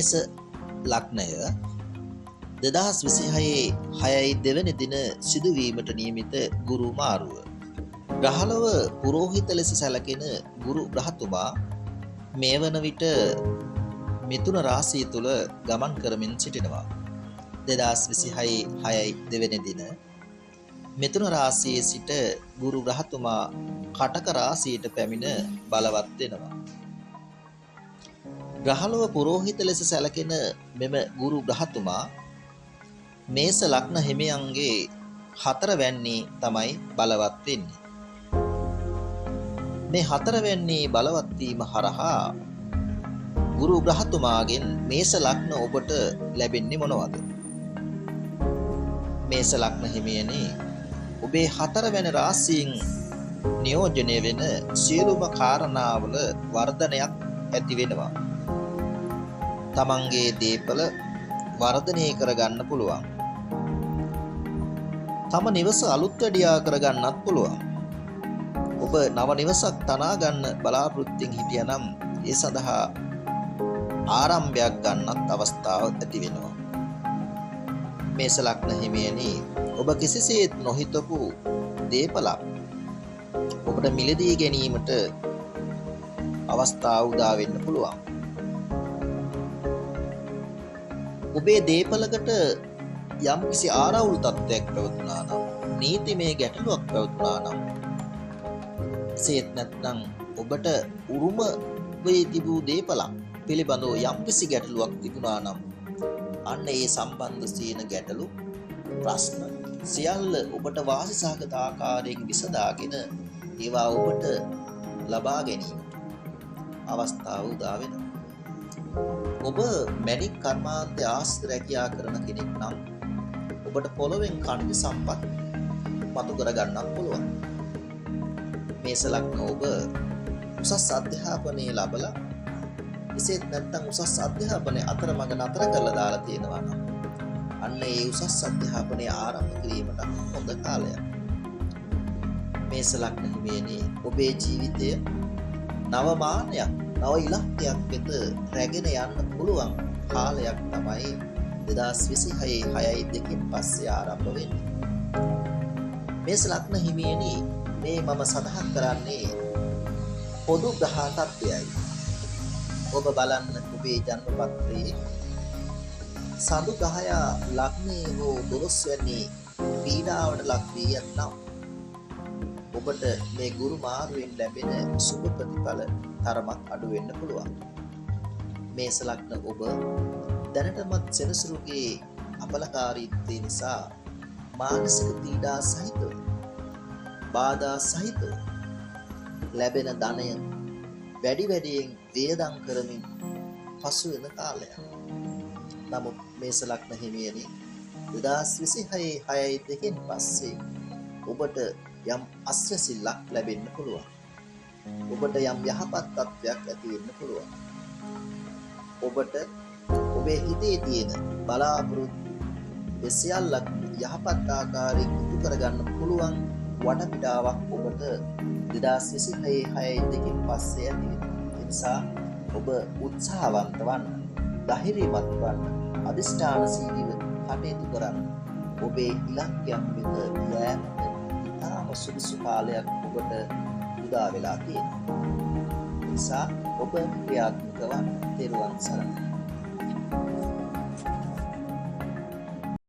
මේස ලග්නය 2026 දෙවැනි දින සිදුවීමට නියමිත ගුරු මාරුව. ග්‍රහලොව පුරෝහිත ලෙස සැලකෙන ගුරු ග්‍රහතුමා මේ වන විට මිථුන රාශිය තුල ගමන් කරමින් සිටිනවා. 2026 දෙවැනි දින මිථුන රාශියේ සිට ගුරු ග්‍රහතුමා කටක රාශියට පැමිණ බලවත් වෙනවා. ග්‍රහලොව පුරෝහිත ලෙස සැලකෙන මෙම ගුරු ග්‍රහතුමා මේස ලග්න හිමියන්ගේ 4 වැන්නේ තමයි බලවත් වෙන්නේ. මේ 4 වැන්නේ බලවත් වීම හරහා ගුරු ග්‍රහතුමාගෙන් මේස ලග්න ඔබට ලැබෙන්නේ මොනවද? මේස ලග්න හිමියනි, ඔබේ 4 වැනි රාශියෙන් නියෝජනය වෙන සියලුම කාරණාවල වර්ධනයක් ඇති වෙනවා. තමන්ගේ දේපල වර්ධනය කරගන්න පුළුවන්. තම නිවස අලුත් වැඩියා කරගන්නත් පුළුවන්. ඔබ නව නිවසක් තනා ගන්න බලාපොරොත්තුෙන් හිටියනම් ඒ සඳහා ආරම්භයක් ගන්නත් අවස්ථාවක් ඇති වෙනවා. මේස ලග්න හිමියනි, ඔබ කිසිසේත් නොහිතපු දේපලක් ඔබට මිලදී ගැනීමට අවස්ථාව උදා වෙන්න පුළුවන්. ඔබේ දේපලකට යම් කිසි ආරවුල් තත්ත්වයක් පැවතුනා නම්, නීතිමය ගැටලුවක් පැවතුනා නම්, සේත් නැත්නම් ඔබට උරුම වේ තිබූ දේපලක් පිළිබඳව යම් කිසි ගැටලුවක් තිබුණා නම්, අන්න ඒ සම්බන්ධ සීන ගැටලු ප්‍රශ්න සියල්ල ඔබට වාසි සහගත ආකාරයෙන් විසඳාගෙන ඒවා ඔබට ලබා ගැනීමට අවස්ථාව උදා වෙනවා. ඔබ මැණික් කර්මාන්තය ආශ්‍රිත රැකියා කරන කෙනෙක් නම් ඔබට පොළොවෙන් කණිජ සම්පත් මතු කර ගන්නත් පුළුවන්. මේස ලග්න ඔබ උසස් අධ්‍යාපනය ලැබලා එසේත් නැත්නම් උසස් අධ්‍යාපනය අතරමඟ නතර කරලා දාලා තියෙනවා නම් අන්න ඒ උසස් අධ්‍යාපනය ආරම්භ කිරීමට හොඳ කාලයක්. මේස ලග්න හිමියනි, ඔබේ ජීවිතය නව මානයක්, නව ඉලක්කයක් වෙත රැගෙන යන්න පුළුවන් කාලයක් තමයි 2026 දෙකින් පස්සේ ආරම්භ වෙන්නේ. මේස ලග්න හිමියනි, මේ මම සඳහන් කරන්නේ පොදු ග්‍රහ තත්ත්වයයි. ඔබ බලන්න ඔබේ ජන්ම පත්‍රයේ සඳු ග්‍රහය ලග්නයේ හෝ 12 වැනි පීඩාවට ලක් වී ඇතනම් ඔබට මේ ගුරු මාරුවෙන් ලැබෙන සුබ ප්‍රතිඵල තරමක් අඩු වෙන්න පුළුවන්. මේස ලග්න ඔබ දැනටමත් සෙනසුරුගේ අපලකාරීත්වය නිසා මානසික පීඩා සහිතව, බාධා සහිතව ලැබෙන ධනය වැඩි වැඩියෙන් වේදම් කරමින් පසු වෙන කාලයක්. නමුත් මේස ලග්න හිමියනි, 2026 දෙකෙන් පස්සේ ඔබට යම් අස්වැසිල්ලක් ලැබෙන්න පුළුවන්. ඔබට යම් යහපත් තත්ත්වයක් ඇති වෙන්න පුළුවන්. ඔබට ඔබේ හිතේ තියෙන බලාපොරොත්තු සියල්ලක් යහපත් ආකාරයෙන් ඉටු කරගන්න පුළුවන් වටපිටාවක් ඔබට 2026 දෙකෙන් පස්සේ ඇති වෙනවා. ඒ නිසා ඔබ උත්සාහවන්ත වන්න, ධෛර්යමත් වන්න, අධිෂ්ඨානශීලීව කටයුතු කරන්න. ඔබේ ඉලක්කයන් වෙත යෑමට ඉතාම සුදුසු කාලයක් ඔබට උදා වෙලා තියෙනවා. ඒ නිසා ඔබ ක්‍රියාත්මක වන්න. තෙරුවන් සරණයි.